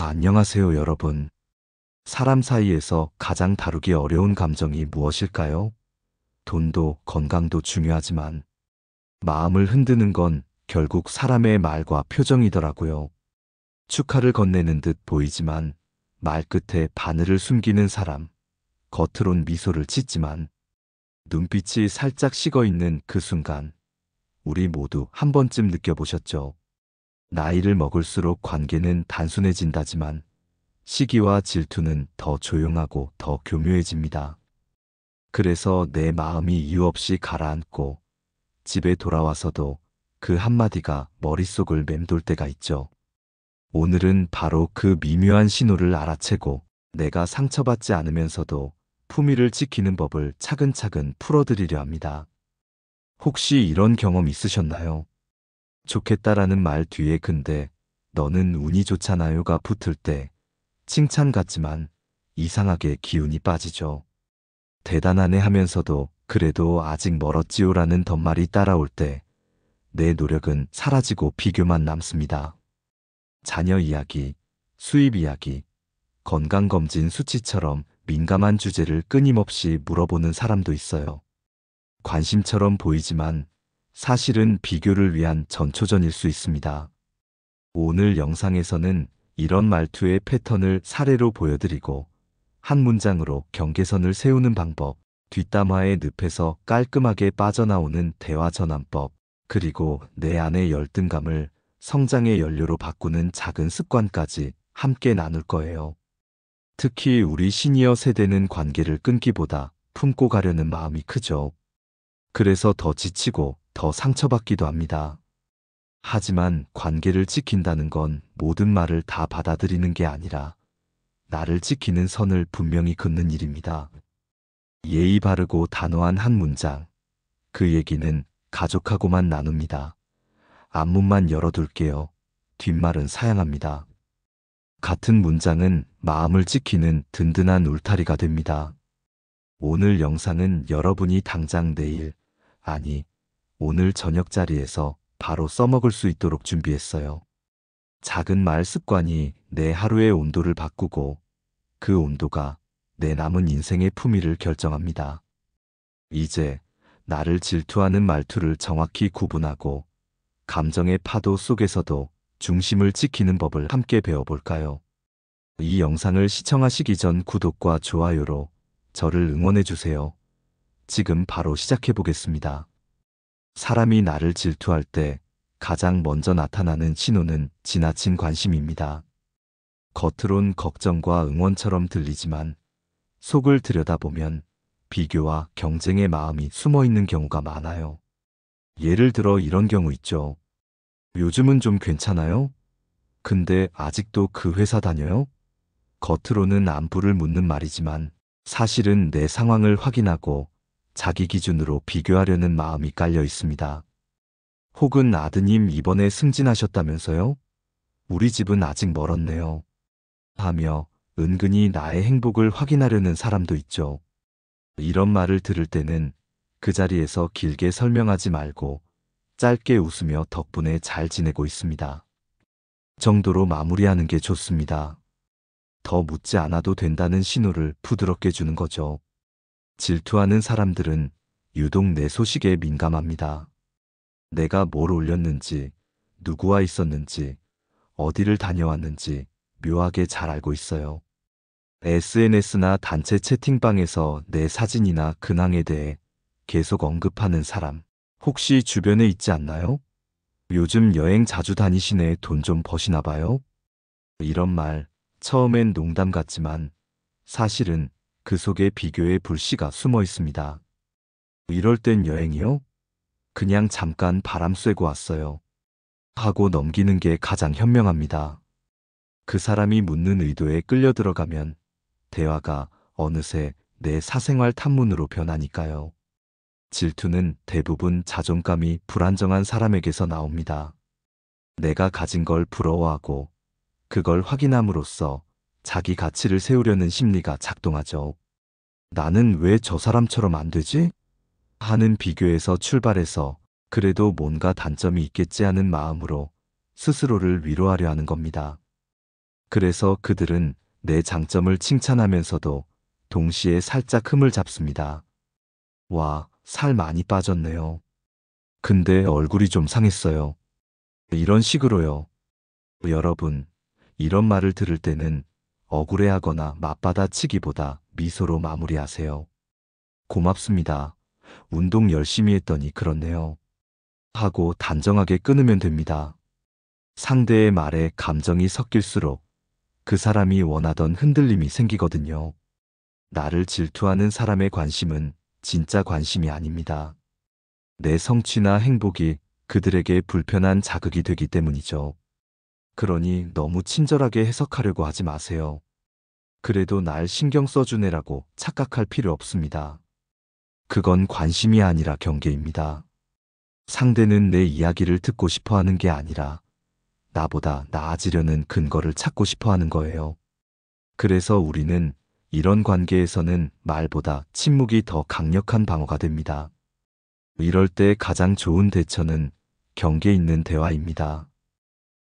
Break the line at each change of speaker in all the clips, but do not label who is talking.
안녕하세요, 여러분. 사람 사이에서 가장 다루기 어려운 감정이 무엇일까요? 돈도 건강도 중요하지만 마음을 흔드는 건 결국 사람의 말과 표정이더라고요. 축하를 건네는 듯 보이지만 말끝에 바늘을 숨기는 사람, 겉으론 미소를 짓지만 눈빛이 살짝 식어 있는 그 순간, 우리 모두 한 번쯤 느껴보셨죠? 나이를 먹을수록 관계는 단순해진다지만 시기와 질투는 더 조용하고 더 교묘해집니다. 그래서 내 마음이 이유 없이 가라앉고 집에 돌아와서도 그 한마디가 머릿속을 맴돌 때가 있죠. 오늘은 바로 그 미묘한 신호를 알아채고 내가 상처받지 않으면서도 품위를 지키는 법을 차근차근 풀어드리려 합니다. 혹시 이런 경험 있으셨나요? 좋겠다라는 말 뒤에 근데 너는 운이 좋잖아요가 붙을 때 칭찬 같지만 이상하게 기운이 빠지죠. 대단하네 하면서도 그래도 아직 멀었지요라는 덧말이 따라올 때 내 노력은 사라지고 비교만 남습니다. 자녀 이야기, 수입 이야기, 건강검진 수치처럼 민감한 주제를 끊임없이 물어보는 사람도 있어요. 관심처럼 보이지만 사실은 비교를 위한 전초전일 수 있습니다. 오늘 영상에서는 이런 말투의 패턴을 사례로 보여드리고 한 문장으로 경계선을 세우는 방법, 뒷담화의 늪에서 깔끔하게 빠져나오는 대화 전환법, 그리고 내 안의 열등감을 성장의 연료로 바꾸는 작은 습관까지 함께 나눌 거예요. 특히 우리 시니어 세대는 관계를 끊기보다 품고 가려는 마음이 크죠. 그래서 더 지치고 더 상처받기도 합니다. 하지만 관계를 지킨다는 건 모든 말을 다 받아들이는 게 아니라 나를 지키는 선을 분명히 긋는 일입니다. 예의 바르고 단호한 한 문장. 그 얘기는 가족하고만 나눕니다. 앞문만 열어둘게요. 뒷말은 사양합니다. 같은 문장은 마음을 지키는 든든한 울타리가 됩니다. 오늘 영상은 여러분이 당장 내일, 아니, 오늘 저녁 자리에서 바로 써먹을 수 있도록 준비했어요. 작은 말 습관이 내 하루의 온도를 바꾸고 그 온도가 내 남은 인생의 품위를 결정합니다. 이제 나를 질투하는 말투를 정확히 구분하고 감정의 파도 속에서도 중심을 지키는 법을 함께 배워볼까요? 이 영상을 시청하시기 전 구독과 좋아요로 저를 응원해주세요. 지금 바로 시작해보겠습니다. 사람이 나를 질투할 때 가장 먼저 나타나는 신호는 지나친 관심입니다. 겉으론 걱정과 응원처럼 들리지만 속을 들여다보면 비교와 경쟁의 마음이 숨어 있는 경우가 많아요. 예를 들어 이런 경우 있죠. 요즘은 좀 괜찮아요? 근데 아직도 그 회사 다녀요? 겉으로는 안부를 묻는 말이지만 사실은 내 상황을 확인하고 자기 기준으로 비교하려는 마음이 깔려 있습니다. 혹은 아드님 이번에 승진하셨다면서요? 우리 집은 아직 멀었네요. 하며 은근히 나의 행복을 확인하려는 사람도 있죠. 이런 말을 들을 때는 그 자리에서 길게 설명하지 말고 짧게 웃으며 덕분에 잘 지내고 있습니다. 정도로 마무리하는 게 좋습니다. 더 묻지 않아도 된다는 신호를 부드럽게 주는 거죠. 질투하는 사람들은 유독 내 소식에 민감합니다. 내가 뭘 올렸는지, 누구와 있었는지, 어디를 다녀왔는지 묘하게 잘 알고 있어요. SNS나 단체 채팅방에서 내 사진이나 근황에 대해 계속 언급하는 사람, 혹시 주변에 있지 않나요? 요즘 여행 자주 다니시네, 돈 좀 버시나 봐요? 이런 말, 처음엔 농담 같지만 사실은 그 속에 비교의 불씨가 숨어 있습니다. 이럴 땐 여행이요? 그냥 잠깐 바람 쐬고 왔어요. 하고 넘기는 게 가장 현명합니다. 그 사람이 묻는 의도에 끌려 들어가면 대화가 어느새 내 사생활 탐문으로 변하니까요. 질투는 대부분 자존감이 불안정한 사람에게서 나옵니다. 내가 가진 걸 부러워하고 그걸 확인함으로써 자기 가치를 세우려는 심리가 작동하죠. 나는 왜 저 사람처럼 안 되지? 하는 비교에서 출발해서 그래도 뭔가 단점이 있겠지 하는 마음으로 스스로를 위로하려 하는 겁니다. 그래서 그들은 내 장점을 칭찬하면서도 동시에 살짝 흠을 잡습니다. 와, 살 많이 빠졌네요. 근데 얼굴이 좀 상했어요. 이런 식으로요. 여러분, 이런 말을 들을 때는 억울해하거나 맞받아치기보다 미소로 마무리하세요. 고맙습니다. 운동 열심히 했더니 그렇네요. 하고 단정하게 끊으면 됩니다. 상대의 말에 감정이 섞일수록 그 사람이 원하던 흔들림이 생기거든요. 나를 질투하는 사람의 관심은 진짜 관심이 아닙니다. 내 성취나 행복이 그들에게 불편한 자극이 되기 때문이죠. 그러니 너무 친절하게 해석하려고 하지 마세요. 그래도 날 신경 써주네라고 착각할 필요 없습니다. 그건 관심이 아니라 경계입니다. 상대는 내 이야기를 듣고 싶어 하는 게 아니라 나보다 나아지려는 근거를 찾고 싶어 하는 거예요. 그래서 우리는 이런 관계에서는 말보다 침묵이 더 강력한 방어가 됩니다. 이럴 때 가장 좋은 대처는 경계 있는 대화입니다.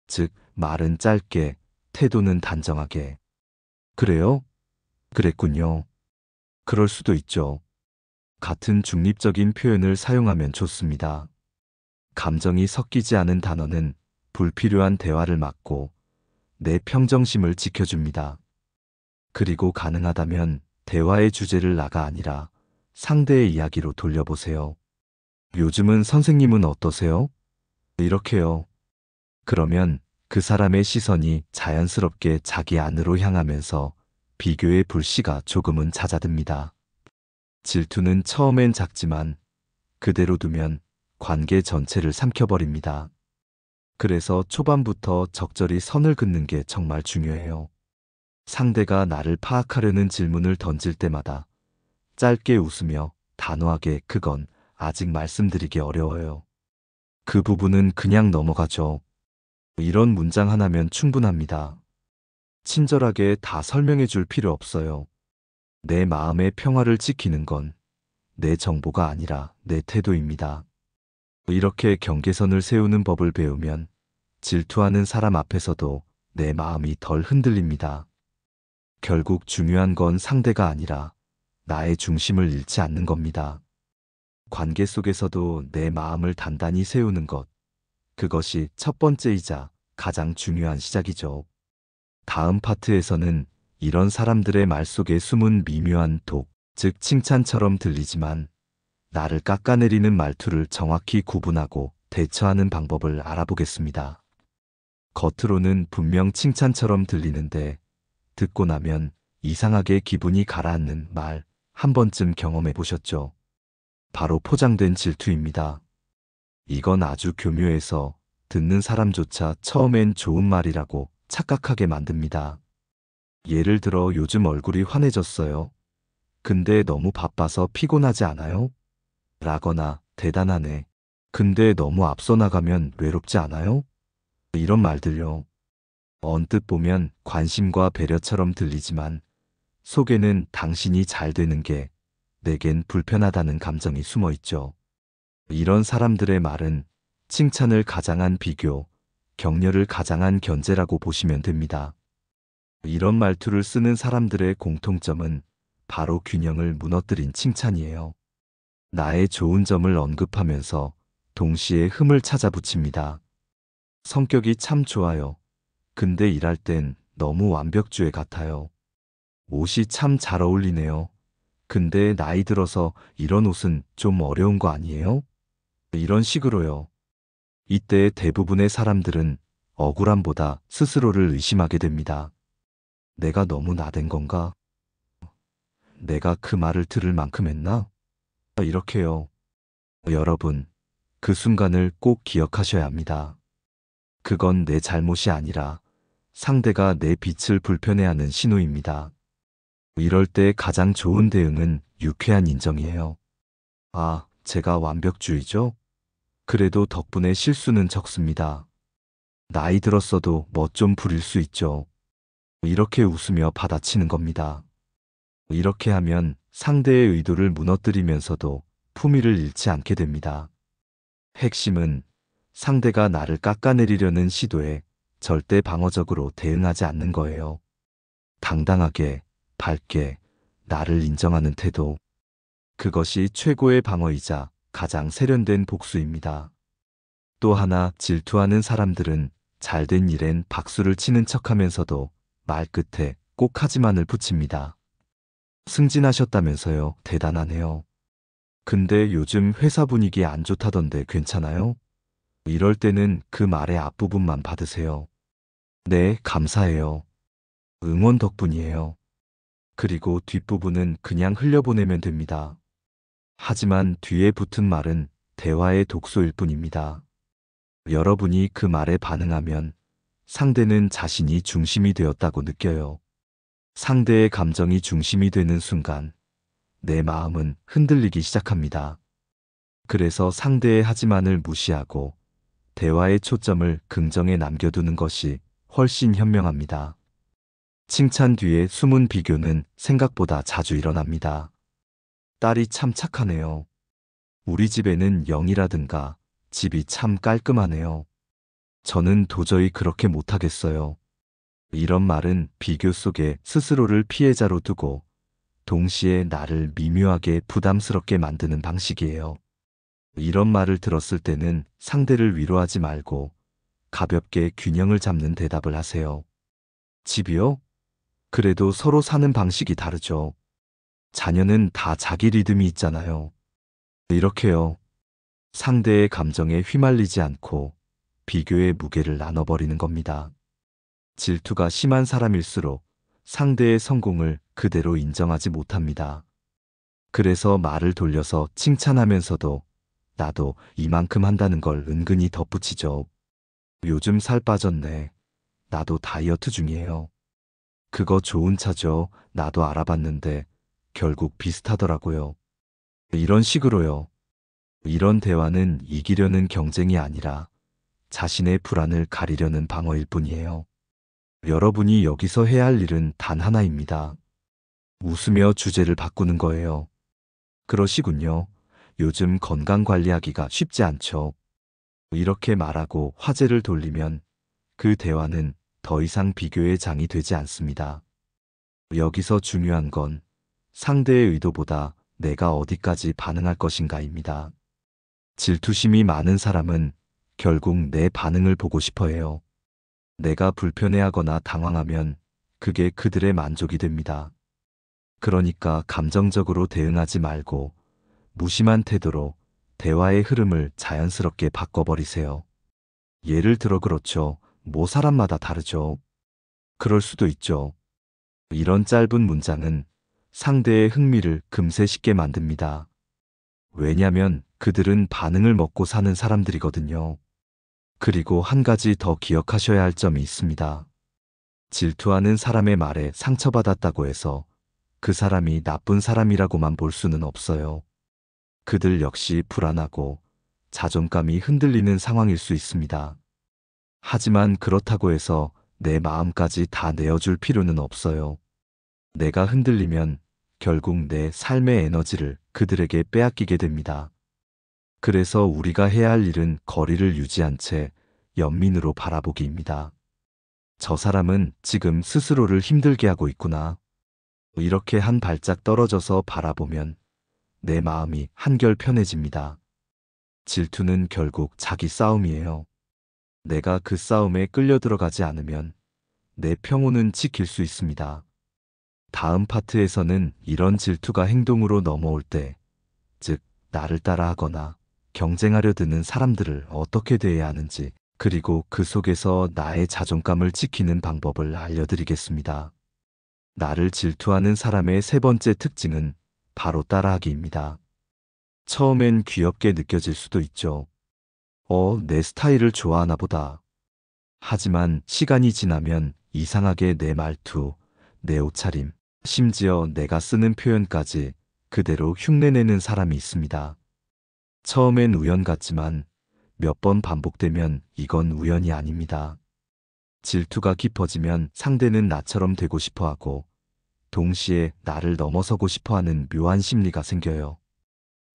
즉, 말은 짧게, 태도는 단정하게. 그래요? 그랬군요. 그럴 수도 있죠. 같은 중립적인 표현을 사용하면 좋습니다. 감정이 섞이지 않은 단어는 불필요한 대화를 막고 내 평정심을 지켜줍니다. 그리고 가능하다면 대화의 주제를 나가 아니라 상대의 이야기로 돌려보세요. 요즘은 선생님은 어떠세요? 이렇게요. 그러면 그 사람의 시선이 자연스럽게 자기 안으로 향하면서 비교의 불씨가 조금은 잦아듭니다. 질투는 처음엔 작지만 그대로 두면 관계 전체를 삼켜버립니다. 그래서 초반부터 적절히 선을 긋는 게 정말 중요해요. 상대가 나를 파악하려는 질문을 던질 때마다 짧게 웃으며 단호하게 그건 아직 말씀드리기 어려워요. 그 부분은 그냥 넘어가죠. 이런 문장 하나면 충분합니다. 친절하게 다 설명해 줄 필요 없어요. 내 마음의 평화를 지키는 건 내 정보가 아니라 내 태도입니다. 이렇게 경계선을 세우는 법을 배우면 질투하는 사람 앞에서도 내 마음이 덜 흔들립니다. 결국 중요한 건 상대가 아니라 나의 중심을 잃지 않는 겁니다. 관계 속에서도 내 마음을 단단히 세우는 것, 그것이 첫 번째이자 가장 중요한 시작이죠. 다음 파트에서는 이런 사람들의 말 속에 숨은 미묘한 독, 즉 칭찬처럼 들리지만 나를 깎아내리는 말투를 정확히 구분하고 대처하는 방법을 알아보겠습니다. 겉으로는 분명 칭찬처럼 들리는데 듣고 나면 이상하게 기분이 가라앉는 말 한 번쯤 경험해 보셨죠? 바로 포장된 질투입니다. 이건 아주 교묘해서 듣는 사람조차 처음엔 좋은 말이라고 착각하게 만듭니다. 예를 들어 요즘 얼굴이 환해졌어요. 근데 너무 바빠서 피곤하지 않아요? 라거나 대단하네. 근데 너무 앞서 나가면 외롭지 않아요? 이런 말들요. 언뜻 보면 관심과 배려처럼 들리지만 속에는 당신이 잘 되는 게 내겐 불편하다는 감정이 숨어 있죠. 이런 사람들의 말은 칭찬을 가장한 비교, 격려를 가장한 견제라고 보시면 됩니다. 이런 말투를 쓰는 사람들의 공통점은 바로 균형을 무너뜨린 칭찬이에요. 나의 좋은 점을 언급하면서 동시에 흠을 찾아 붙입니다. 성격이 참 좋아요. 근데 일할 땐 너무 완벽주의 같아요. 옷이 참 잘 어울리네요. 근데 나이 들어서 이런 옷은 좀 어려운 거 아니에요? 이런 식으로요. 이때 대부분의 사람들은 억울함보다 스스로를 의심하게 됩니다. 내가 너무 나댄 건가? 내가 그 말을 들을 만큼 했나? 이렇게요. 여러분, 그 순간을 꼭 기억하셔야 합니다. 그건 내 잘못이 아니라 상대가 내 빛을 불편해하는 신호입니다. 이럴 때 가장 좋은 대응은 유쾌한 인정이에요. 아, 제가 완벽주의죠? 그래도 덕분에 실수는 적습니다. 나이 들었어도 뭐 좀 부릴 수 있죠. 이렇게 웃으며 받아치는 겁니다. 이렇게 하면 상대의 의도를 무너뜨리면서도 품위를 잃지 않게 됩니다. 핵심은 상대가 나를 깎아내리려는 시도에 절대 방어적으로 대응하지 않는 거예요. 당당하게, 밝게, 나를 인정하는 태도. 그것이 최고의 방어이자 가장 세련된 복수입니다. 또 하나, 질투하는 사람들은 잘된 일엔 박수를 치는 척하면서도 말 끝에 꼭 하지만을 붙입니다. 승진하셨다면서요. 대단하네요. 근데 요즘 회사 분위기 안 좋다던데 괜찮아요? 이럴 때는 그 말의 앞부분만 받으세요. 네, 감사해요. 응원 덕분이에요. 그리고 뒷부분은 그냥 흘려보내면 됩니다. 하지만 뒤에 붙은 말은 대화의 독소일 뿐입니다. 여러분이 그 말에 반응하면 상대는 자신이 중심이 되었다고 느껴요. 상대의 감정이 중심이 되는 순간 내 마음은 흔들리기 시작합니다. 그래서 상대의 하지만을 무시하고 대화의 초점을 긍정에 남겨두는 것이 훨씬 현명합니다. 칭찬 뒤에 숨은 비교는 생각보다 자주 일어납니다. 딸이 참 착하네요. 우리 집에는 0이라든가 집이 참 깔끔하네요. 저는 도저히 그렇게 못하겠어요. 이런 말은 비교 속에 스스로를 피해자로 두고 동시에 나를 미묘하게 부담스럽게 만드는 방식이에요. 이런 말을 들었을 때는 상대를 위로하지 말고 가볍게 균형을 잡는 대답을 하세요. 집이요? 그래도 서로 사는 방식이 다르죠. 자녀는 다 자기 리듬이 있잖아요. 이렇게요. 상대의 감정에 휘말리지 않고 비교의 무게를 나눠버리는 겁니다. 질투가 심한 사람일수록 상대의 성공을 그대로 인정하지 못합니다. 그래서 말을 돌려서 칭찬하면서도 나도 이만큼 한다는 걸 은근히 덧붙이죠. 요즘 살 빠졌네. 나도 다이어트 중이에요. 그거 좋은 차죠. 나도 알아봤는데 결국 비슷하더라고요. 이런 식으로요. 이런 대화는 이기려는 경쟁이 아니라 자신의 불안을 가리려는 방어일 뿐이에요. 여러분이 여기서 해야 할 일은 단 하나입니다. 웃으며 주제를 바꾸는 거예요. 그러시군요. 요즘 건강 관리하기가 쉽지 않죠. 이렇게 말하고 화제를 돌리면 그 대화는 더 이상 비교의 장이 되지 않습니다. 여기서 중요한 건 상대의 의도보다 내가 어디까지 반응할 것인가입니다. 질투심이 많은 사람은 결국 내 반응을 보고 싶어 해요. 내가 불편해하거나 당황하면 그게 그들의 만족이 됩니다. 그러니까 감정적으로 대응하지 말고 무심한 태도로 대화의 흐름을 자연스럽게 바꿔버리세요. 예를 들어 그렇죠. 뭐 사람마다 다르죠. 그럴 수도 있죠. 이런 짧은 문장은 상대의 흥미를 금세 쉽게 만듭니다. 왜냐면 그들은 반응을 먹고 사는 사람들이거든요. 그리고 한 가지 더 기억하셔야 할 점이 있습니다. 질투하는 사람의 말에 상처받았다고 해서 그 사람이 나쁜 사람이라고만 볼 수는 없어요. 그들 역시 불안하고 자존감이 흔들리는 상황일 수 있습니다. 하지만 그렇다고 해서 내 마음까지 다 내어줄 필요는 없어요. 내가 흔들리면 결국 내 삶의 에너지를 그들에게 빼앗기게 됩니다. 그래서 우리가 해야 할 일은 거리를 유지한 채 연민으로 바라보기입니다. 저 사람은 지금 스스로를 힘들게 하고 있구나. 이렇게 한 발짝 떨어져서 바라보면 내 마음이 한결 편해집니다. 질투는 결국 자기 싸움이에요. 내가 그 싸움에 끌려 들어가지 않으면 내 평온은 지킬 수 있습니다. 다음 파트에서는 이런 질투가 행동으로 넘어올 때, 즉, 나를 따라하거나 경쟁하려 드는 사람들을 어떻게 대해야 하는지, 그리고 그 속에서 나의 자존감을 지키는 방법을 알려드리겠습니다. 나를 질투하는 사람의 세 번째 특징은 바로 따라하기입니다. 처음엔 귀엽게 느껴질 수도 있죠. 내 스타일을 좋아하나 보다. 하지만 시간이 지나면 이상하게 내 말투, 내 옷차림, 심지어 내가 쓰는 표현까지 그대로 흉내내는 사람이 있습니다. 처음엔 우연 같지만 몇 번 반복되면 이건 우연이 아닙니다. 질투가 깊어지면 상대는 나처럼 되고 싶어 하고 동시에 나를 넘어서고 싶어 하는 묘한 심리가 생겨요.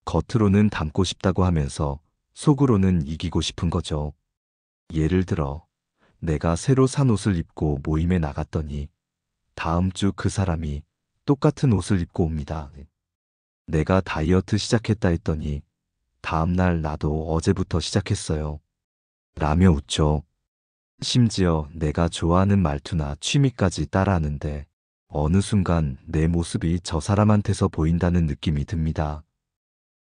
겉으로는 닮고 싶다고 하면서 속으로는 이기고 싶은 거죠. 예를 들어 내가 새로 산 옷을 입고 모임에 나갔더니 다음 주 그 사람이 똑같은 옷을 입고 옵니다. 내가 다이어트 시작했다 했더니 다음 날 나도 어제부터 시작했어요. 라며 웃죠. 심지어 내가 좋아하는 말투나 취미까지 따라하는데 어느 순간 내 모습이 저 사람한테서 보인다는 느낌이 듭니다.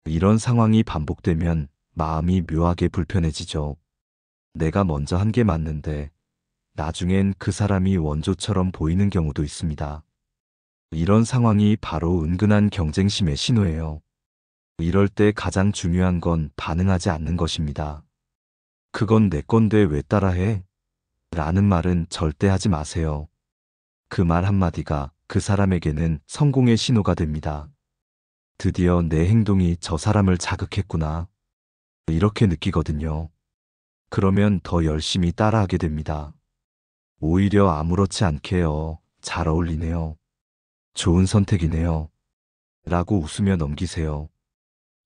이런 상황이 반복되면 마음이 묘하게 불편해지죠. 내가 먼저 한 게 맞는데 나중엔 그 사람이 원조처럼 보이는 경우도 있습니다. 이런 상황이 바로 은근한 경쟁심의 신호예요. 이럴 때 가장 중요한 건 반응하지 않는 것입니다. 그건 내 건데 왜 따라해? 라는 말은 절대 하지 마세요. 그 말 한마디가 그 사람에게는 성공의 신호가 됩니다. 드디어 내 행동이 저 사람을 자극했구나. 이렇게 느끼거든요. 그러면 더 열심히 따라하게 됩니다. 오히려 아무렇지 않게요. 잘 어울리네요. 좋은 선택이네요. 라고 웃으며 넘기세요.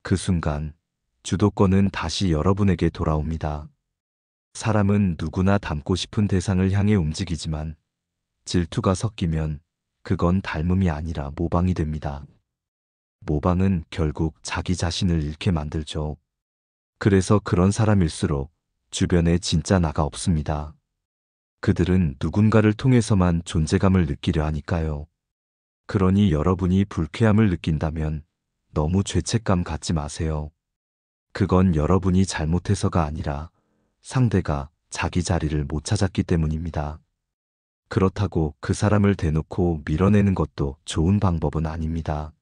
그 순간 주도권은 다시 여러분에게 돌아옵니다. 사람은 누구나 닮고 싶은 대상을 향해 움직이지만 질투가 섞이면 그건 닮음이 아니라 모방이 됩니다. 모방은 결국 자기 자신을 잃게 만들죠. 그래서 그런 사람일수록 주변에 진짜 나가 없습니다. 그들은 누군가를 통해서만 존재감을 느끼려 하니까요. 그러니 여러분이 불쾌함을 느낀다면 너무 죄책감 갖지 마세요. 그건 여러분이 잘못해서가 아니라 상대가 자기 자리를 못 찾았기 때문입니다. 그렇다고 그 사람을 대놓고 밀어내는 것도 좋은 방법은 아닙니다.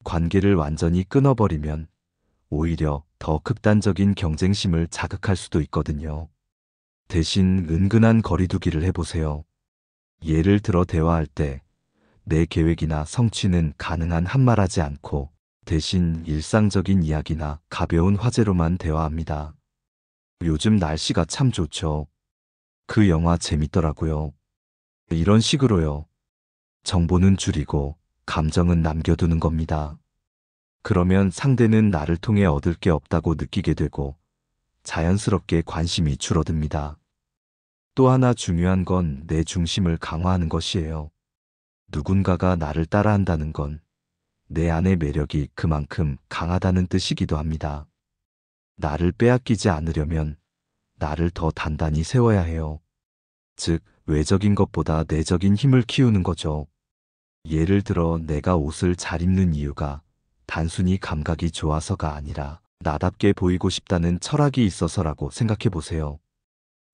관계를 완전히 끊어버리면 오히려 더 극단적인 경쟁심을 자극할 수도 있거든요. 대신 은근한 거리두기를 해보세요. 예를 들어 대화할 때 내 계획이나 성취는 가능한 한 말하지 않고 대신 일상적인 이야기나 가벼운 화제로만 대화합니다. 요즘 날씨가 참 좋죠. 그 영화 재밌더라고요. 이런 식으로요. 정보는 줄이고 감정은 남겨두는 겁니다. 그러면 상대는 나를 통해 얻을 게 없다고 느끼게 되고 자연스럽게 관심이 줄어듭니다. 또 하나 중요한 건 내 중심을 강화하는 것이에요. 누군가가 나를 따라한다는 건 내 안의 매력이 그만큼 강하다는 뜻이기도 합니다. 나를 빼앗기지 않으려면 나를 더 단단히 세워야 해요. 즉, 외적인 것보다 내적인 힘을 키우는 거죠. 예를 들어 내가 옷을 잘 입는 이유가 단순히 감각이 좋아서가 아니라 나답게 보이고 싶다는 철학이 있어서라고 생각해 보세요.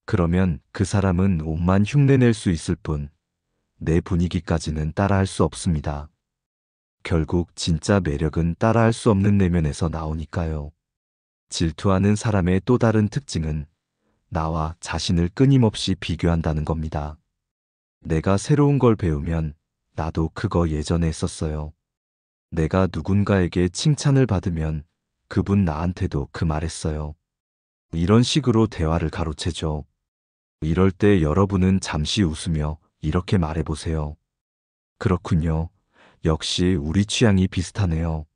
그러면 그 사람은 옷만 흉내낼 수 있을 뿐 내 분위기까지는 따라할 수 없습니다. 결국 진짜 매력은 따라할 수 없는 내면에서 나오니까요. 질투하는 사람의 또 다른 특징은 나와 자신을 끊임없이 비교한다는 겁니다. 내가 새로운 걸 배우면 나도 그거 예전에 했었어요. 내가 누군가에게 칭찬을 받으면 그분 나한테도 그 말했어요. 이런 식으로 대화를 가로채죠. 이럴 때 여러분은 잠시 웃으며 이렇게 말해보세요. 그렇군요. 역시 우리 취향이 비슷하네요.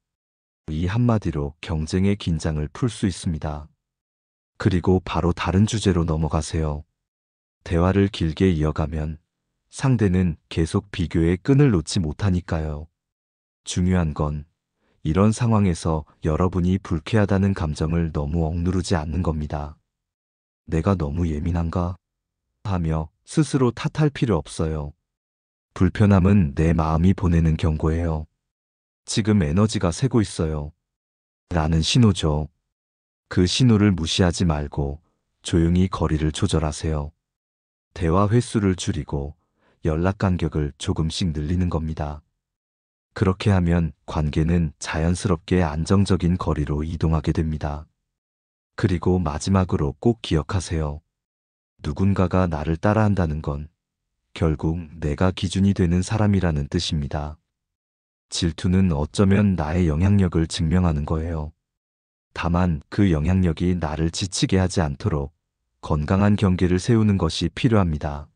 이 한마디로 경쟁의 긴장을 풀 수 있습니다. 그리고 바로 다른 주제로 넘어가세요. 대화를 길게 이어가면 상대는 계속 비교의 끈을 놓지 못하니까요. 중요한 건 이런 상황에서 여러분이 불쾌하다는 감정을 너무 억누르지 않는 겁니다. 내가 너무 예민한가? 하며 스스로 탓할 필요 없어요. 불편함은 내 마음이 보내는 경고예요. 지금 에너지가 새고 있어요. 라는 신호죠. 그 신호를 무시하지 말고 조용히 거리를 조절하세요. 대화 횟수를 줄이고 연락 간격을 조금씩 늘리는 겁니다. 그렇게 하면 관계는 자연스럽게 안정적인 거리로 이동하게 됩니다. 그리고 마지막으로 꼭 기억하세요. 누군가가 나를 따라한다는 건 결국 내가 기준이 되는 사람이라는 뜻입니다. 질투는 어쩌면 나의 영향력을 증명하는 거예요. 다만 그 영향력이 나를 지치게 하지 않도록 건강한 경계를 세우는 것이 필요합니다.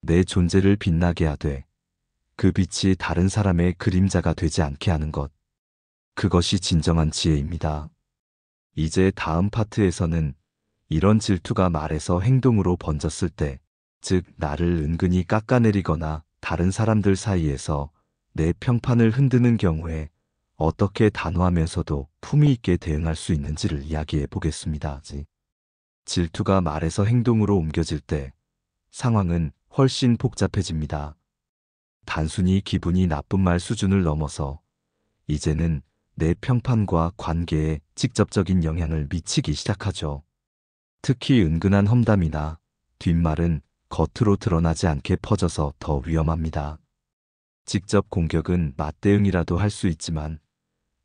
내 존재를 빛나게 하되 그 빛이 다른 사람의 그림자가 되지 않게 하는 것. 그것이 진정한 지혜입니다. 이제 다음 파트에서는 이런 질투가 말에서 행동으로 번졌을 때, 즉 나를 은근히 깎아내리거나 다른 사람들 사이에서 내 평판을 흔드는 경우에 어떻게 단호하면서도 품위 있게 대응할 수 있는지를 이야기해 보겠습니다. 질투가 말에서 행동으로 옮겨질 때 상황은 훨씬 복잡해집니다. 단순히 기분이 나쁜 말 수준을 넘어서 이제는 내 평판과 관계에 직접적인 영향을 미치기 시작하죠. 특히 은근한 험담이나 뒷말은 겉으로 드러나지 않게 퍼져서 더 위험합니다. 직접 공격은 맞대응이라도 할 수 있지만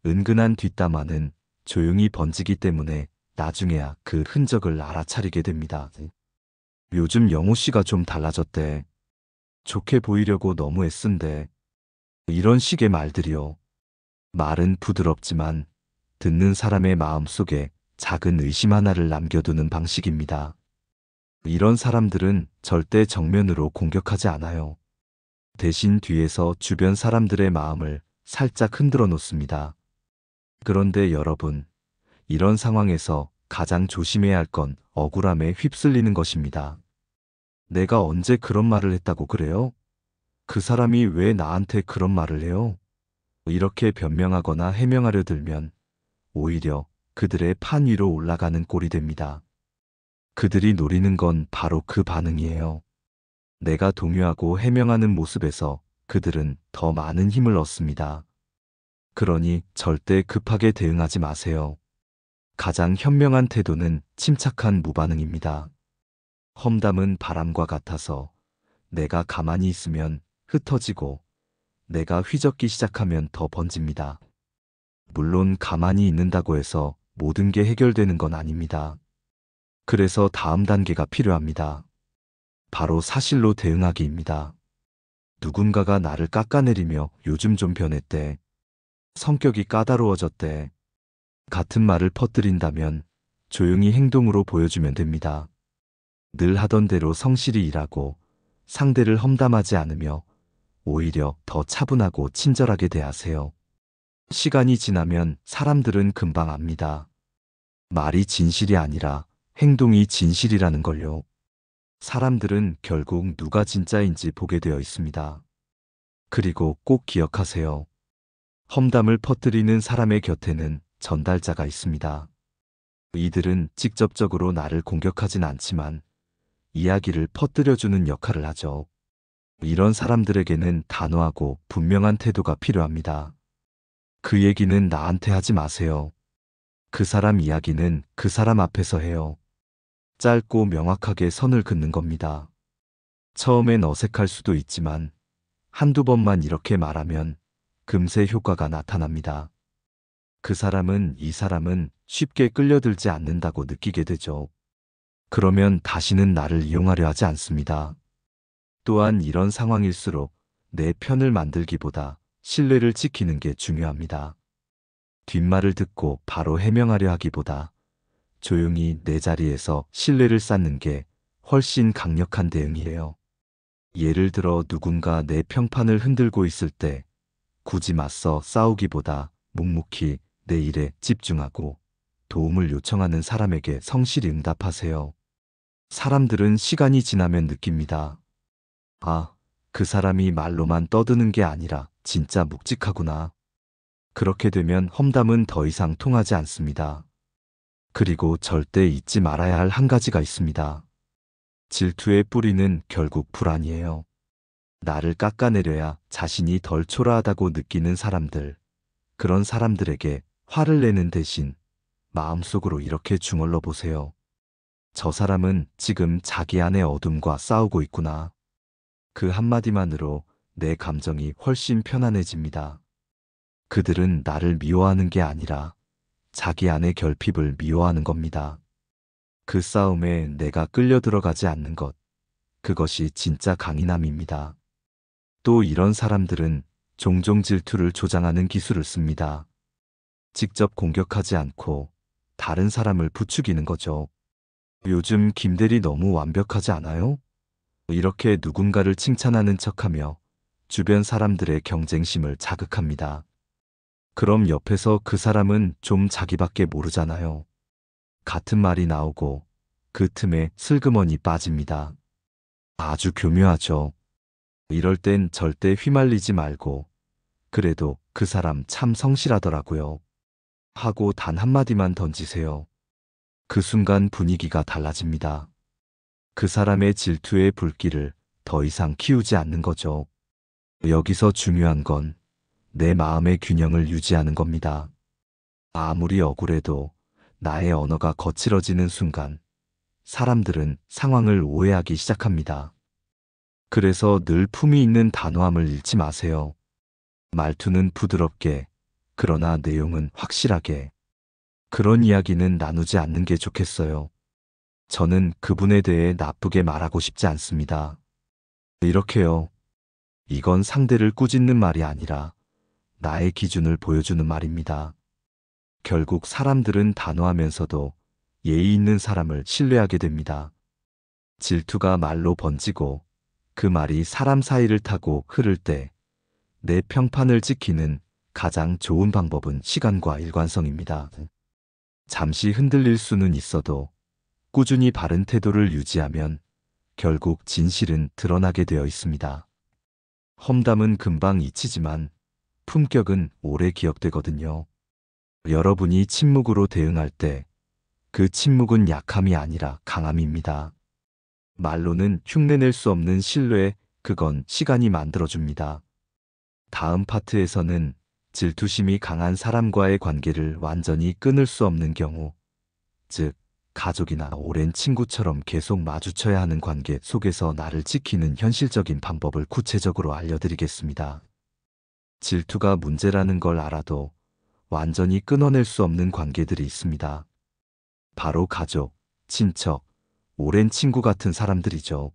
은근한 뒷담화는 조용히 번지기 때문에 나중에야 그 흔적을 알아차리게 됩니다. 요즘 영호 씨가 좀 달라졌대. 좋게 보이려고 너무 애쓴데. 이런 식의 말들이요. 말은 부드럽지만 듣는 사람의 마음속에 작은 의심 하나를 남겨두는 방식입니다. 이런 사람들은 절대 정면으로 공격하지 않아요. 대신 뒤에서 주변 사람들의 마음을 살짝 흔들어 놓습니다. 그런데 여러분, 이런 상황에서 가장 조심해야 할 건 억울함에 휩쓸리는 것입니다. 내가 언제 그런 말을 했다고 그래요? 그 사람이 왜 나한테 그런 말을 해요? 이렇게 변명하거나 해명하려 들면 오히려 그들의 판 위로 올라가는 꼴이 됩니다. 그들이 노리는 건 바로 그 반응이에요. 내가 동요하고 해명하는 모습에서 그들은 더 많은 힘을 얻습니다. 그러니 절대 급하게 대응하지 마세요. 가장 현명한 태도는 침착한 무반응입니다. 험담은 바람과 같아서 내가 가만히 있으면 흩어지고 내가 휘젓기 시작하면 더 번집니다. 물론 가만히 있는다고 해서 모든 게 해결되는 건 아닙니다. 그래서 다음 단계가 필요합니다. 바로 사실로 대응하기입니다. 누군가가 나를 깎아내리며 요즘 좀 변했대. 성격이 까다로워졌대. 같은 말을 퍼뜨린다면 조용히 행동으로 보여주면 됩니다. 늘 하던 대로 성실히 일하고 상대를 험담하지 않으며 오히려 더 차분하고 친절하게 대하세요. 시간이 지나면 사람들은 금방 압니다. 말이 진실이 아니라 행동이 진실이라는 걸요. 사람들은 결국 누가 진짜인지 보게 되어 있습니다. 그리고 꼭 기억하세요. 험담을 퍼뜨리는 사람의 곁에는 전달자가 있습니다. 이들은 직접적으로 나를 공격하진 않지만 이야기를 퍼뜨려주는 역할을 하죠. 이런 사람들에게는 단호하고 분명한 태도가 필요합니다. 그 얘기는 나한테 하지 마세요. 그 사람 이야기는 그 사람 앞에서 해요. 짧고 명확하게 선을 긋는 겁니다. 처음엔 어색할 수도 있지만 한두 번만 이렇게 말하면 금세 효과가 나타납니다. 그 사람은 이 사람은 쉽게 끌려들지 않는다고 느끼게 되죠. 그러면 다시는 나를 이용하려 하지 않습니다. 또한 이런 상황일수록 내 편을 만들기보다 신뢰를 지키는 게 중요합니다. 뒷말을 듣고 바로 해명하려 하기보다 조용히 내 자리에서 신뢰를 쌓는 게 훨씬 강력한 대응이에요. 예를 들어 누군가 내 평판을 흔들고 있을 때 굳이 맞서 싸우기보다 묵묵히 내 일에 집중하고 도움을 요청하는 사람에게 성실히 응답하세요. 사람들은 시간이 지나면 느낍니다. 아, 그 사람이 말로만 떠드는 게 아니라 진짜 묵직하구나. 그렇게 되면 험담은 더 이상 통하지 않습니다. 그리고 절대 잊지 말아야 할 한 가지가 있습니다. 질투의 뿌리는 결국 불안이에요. 나를 깎아내려야 자신이 덜 초라하다고 느끼는 사람들, 그런 사람들에게 화를 내는 대신 마음속으로 이렇게 중얼러 보세요. 저 사람은 지금 자기 안의 어둠과 싸우고 있구나. 그 한마디만으로 내 감정이 훨씬 편안해집니다. 그들은 나를 미워하는 게 아니라 자기 안의 결핍을 미워하는 겁니다. 그 싸움에 내가 끌려 들어가지 않는 것, 그것이 진짜 강인함입니다. 또 이런 사람들은 종종 질투를 조장하는 기술을 씁니다. 직접 공격하지 않고 다른 사람을 부추기는 거죠. 요즘 김대리 너무 완벽하지 않아요? 이렇게 누군가를 칭찬하는 척하며 주변 사람들의 경쟁심을 자극합니다. 그럼 옆에서 그 사람은 좀 자기밖에 모르잖아요. 같은 말이 나오고 그 틈에 슬그머니 빠집니다. 아주 교묘하죠. 이럴 땐 절대 휘말리지 말고 그래도 그 사람 참 성실하더라고요 하고 단 한마디만 던지세요. 그 순간 분위기가 달라집니다. 그 사람의 질투의 불길을 더 이상 키우지 않는 거죠. 여기서 중요한 건 내 마음의 균형을 유지하는 겁니다. 아무리 억울해도 나의 언어가 거칠어지는 순간 사람들은 상황을 오해하기 시작합니다. 그래서 늘 품위 있는 단호함을 잃지 마세요. 말투는 부드럽게, 그러나 내용은 확실하게. 그런 이야기는 나누지 않는 게 좋겠어요. 저는 그분에 대해 나쁘게 말하고 싶지 않습니다. 이렇게요. 이건 상대를 꾸짖는 말이 아니라 나의 기준을 보여주는 말입니다. 결국 사람들은 단호하면서도 예의 있는 사람을 신뢰하게 됩니다. 질투가 말로 번지고 그 말이 사람 사이를 타고 흐를 때 내 평판을 지키는 가장 좋은 방법은 시간과 일관성입니다. 잠시 흔들릴 수는 있어도 꾸준히 바른 태도를 유지하면 결국 진실은 드러나게 되어 있습니다. 험담은 금방 잊히지만 품격은 오래 기억되거든요. 여러분이 침묵으로 대응할 때 그 침묵은 약함이 아니라 강함입니다. 말로는 흉내낼 수 없는 신뢰, 그건 시간이 만들어줍니다. 다음 파트에서는 질투심이 강한 사람과의 관계를 완전히 끊을 수 없는 경우, 즉 가족이나 오랜 친구처럼 계속 마주쳐야 하는 관계 속에서 나를 지키는 현실적인 방법을 구체적으로 알려드리겠습니다. 질투가 문제라는 걸 알아도 완전히 끊어낼 수 없는 관계들이 있습니다. 바로 가족, 친척, 오랜 친구 같은 사람들이죠.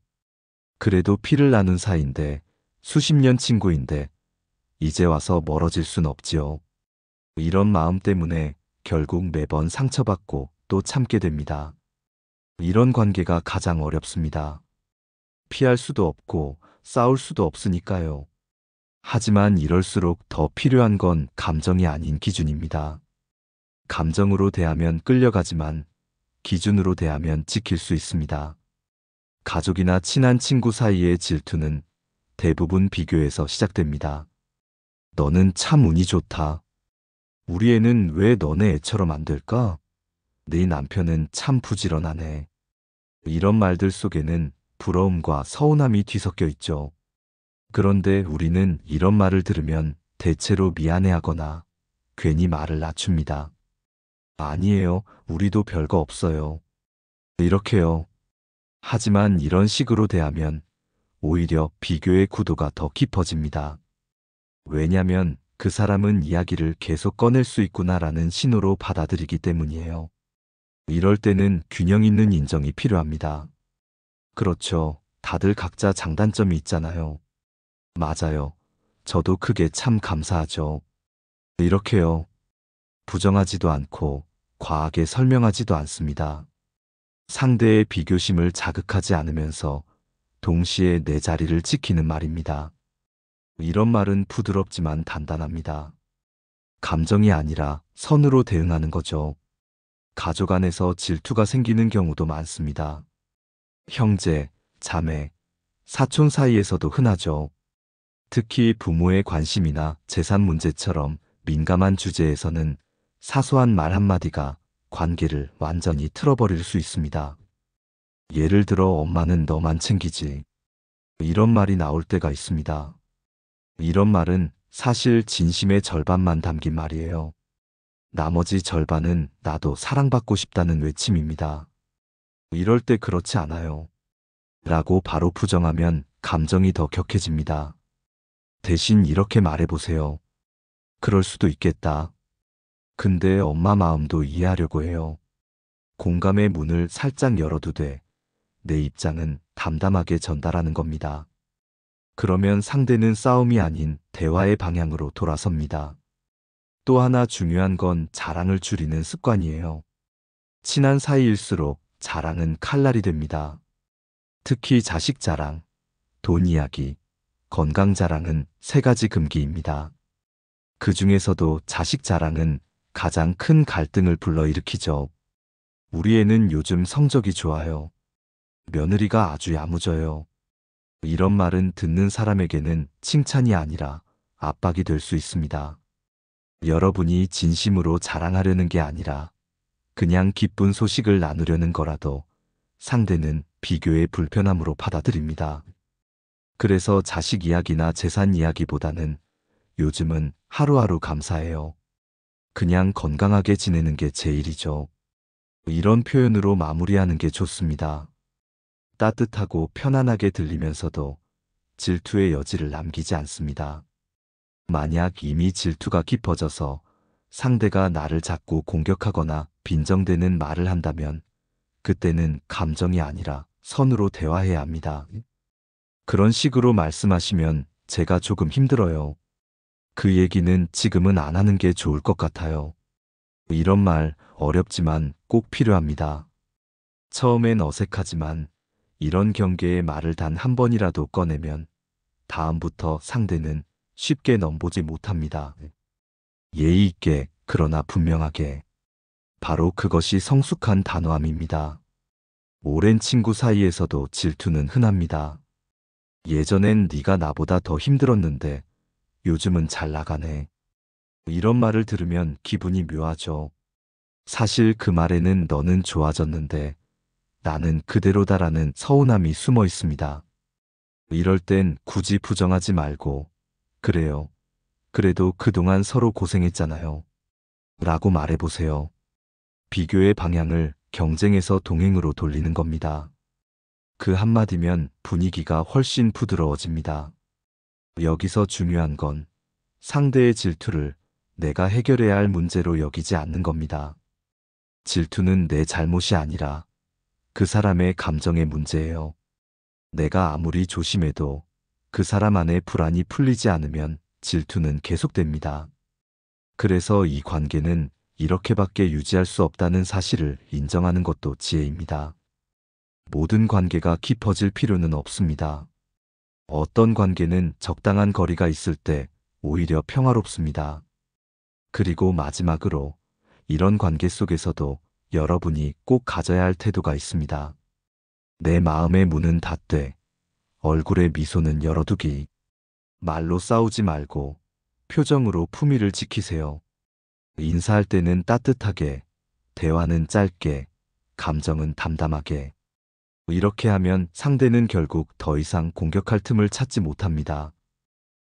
그래도 피를 나눈 사이인데, 수십 년 친구인데 이제 와서 멀어질 순 없지요. 이런 마음 때문에 결국 매번 상처받고 또 참게 됩니다. 이런 관계가 가장 어렵습니다. 피할 수도 없고 싸울 수도 없으니까요. 하지만 이럴수록 더 필요한 건 감정이 아닌 기준입니다. 감정으로 대하면 끌려가지만 기준으로 대하면 지킬 수 있습니다. 가족이나 친한 친구 사이의 질투는 대부분 비교에서 시작됩니다. 너는 참 운이 좋다. 우리 애는 왜 너네 애처럼 안 될까? 네 남편은 참 부지런하네. 이런 말들 속에는 부러움과 서운함이 뒤섞여 있죠. 그런데 우리는 이런 말을 들으면 대체로 미안해하거나 괜히 말을 낮춥니다. 아니에요. 우리도 별거 없어요. 이렇게요. 하지만 이런 식으로 대하면 오히려 비교의 구도가 더 깊어집니다. 왜냐면 그 사람은 이야기를 계속 꺼낼 수 있구나라는 신호로 받아들이기 때문이에요. 이럴 때는 균형 있는 인정이 필요합니다. 그렇죠. 다들 각자 장단점이 있잖아요. 맞아요. 저도 그게 참 감사하죠. 이렇게요. 부정하지도 않고 과하게 설명하지도 않습니다. 상대의 비교심을 자극하지 않으면서 동시에 내 자리를 지키는 말입니다. 이런 말은 부드럽지만 단단합니다. 감정이 아니라 선으로 대응하는 거죠. 가족 안에서 질투가 생기는 경우도 많습니다. 형제, 자매, 사촌 사이에서도 흔하죠. 특히 부모의 관심이나 재산 문제처럼 민감한 주제에서는 사소한 말 한마디가 관계를 완전히 틀어버릴 수 있습니다. 예를 들어 엄마는 너만 챙기지. 이런 말이 나올 때가 있습니다. 이런 말은 사실 진심의 절반만 담긴 말이에요. 나머지 절반은 나도 사랑받고 싶다는 외침입니다. 이럴 때 그렇지 않아요. 라고 바로 부정하면 감정이 더 격해집니다. 대신 이렇게 말해보세요. 그럴 수도 있겠다. 근데 엄마 마음도 이해하려고 해요. 공감의 문을 살짝 열어두되 내 입장은 담담하게 전달하는 겁니다. 그러면 상대는 싸움이 아닌 대화의 방향으로 돌아섭니다. 또 하나 중요한 건 자랑을 줄이는 습관이에요. 친한 사이일수록 자랑은 칼날이 됩니다. 특히 자식 자랑, 돈 이야기, 건강 자랑은 세 가지 금기입니다. 그 중에서도 자식 자랑은 가장 큰 갈등을 불러일으키죠. 우리 애는 요즘 성적이 좋아요. 며느리가 아주 야무져요. 이런 말은 듣는 사람에게는 칭찬이 아니라 압박이 될 수 있습니다. 여러분이 진심으로 자랑하려는 게 아니라 그냥 기쁜 소식을 나누려는 거라도 상대는 비교의 불편함으로 받아들입니다. 그래서 자식 이야기나 재산 이야기보다는 요즘은 하루하루 감사해요. 그냥 건강하게 지내는 게 제일이죠. 이런 표현으로 마무리하는 게 좋습니다. 따뜻하고 편안하게 들리면서도 질투의 여지를 남기지 않습니다. 만약 이미 질투가 깊어져서 상대가 나를 자꾸 공격하거나 빈정대는 말을 한다면 그때는 감정이 아니라 선으로 대화해야 합니다. 그런 식으로 말씀하시면 제가 조금 힘들어요. 그 얘기는 지금은 안 하는 게 좋을 것 같아요. 이런 말 어렵지만 꼭 필요합니다. 처음엔 어색하지만 이런 경계의 말을 단 한 번이라도 꺼내면 다음부터 상대는 쉽게 넘보지 못합니다. 예의 있게 그러나 분명하게. 바로 그것이 성숙한 단호함입니다. 오랜 친구 사이에서도 질투는 흔합니다. 예전엔 네가 나보다 더 힘들었는데 요즘은 잘 나가네. 이런 말을 들으면 기분이 묘하죠. 사실 그 말에는 너는 좋아졌는데 나는 그대로다라는 서운함이 숨어 있습니다. 이럴 땐 굳이 부정하지 말고 그래요. 그래도 그동안 서로 고생했잖아요. 라고 말해보세요. 비교의 방향을 경쟁에서 동행으로 돌리는 겁니다. 그 한마디면 분위기가 훨씬 부드러워집니다. 여기서 중요한 건 상대의 질투를 내가 해결해야 할 문제로 여기지 않는 겁니다. 질투는 내 잘못이 아니라 그 사람의 감정의 문제예요. 내가 아무리 조심해도 그 사람 안에 불안이 풀리지 않으면 질투는 계속됩니다. 그래서 이 관계는 이렇게밖에 유지할 수 없다는 사실을 인정하는 것도 지혜입니다. 모든 관계가 깊어질 필요는 없습니다. 어떤 관계는 적당한 거리가 있을 때 오히려 평화롭습니다. 그리고 마지막으로 이런 관계 속에서도 여러분이 꼭 가져야 할 태도가 있습니다. 내 마음의 문은 닫되 얼굴의 미소는 열어두기. 말로 싸우지 말고 표정으로 품위를 지키세요. 인사할 때는 따뜻하게, 대화는 짧게, 감정은 담담하게. 이렇게 하면 상대는 결국 더 이상 공격할 틈을 찾지 못합니다.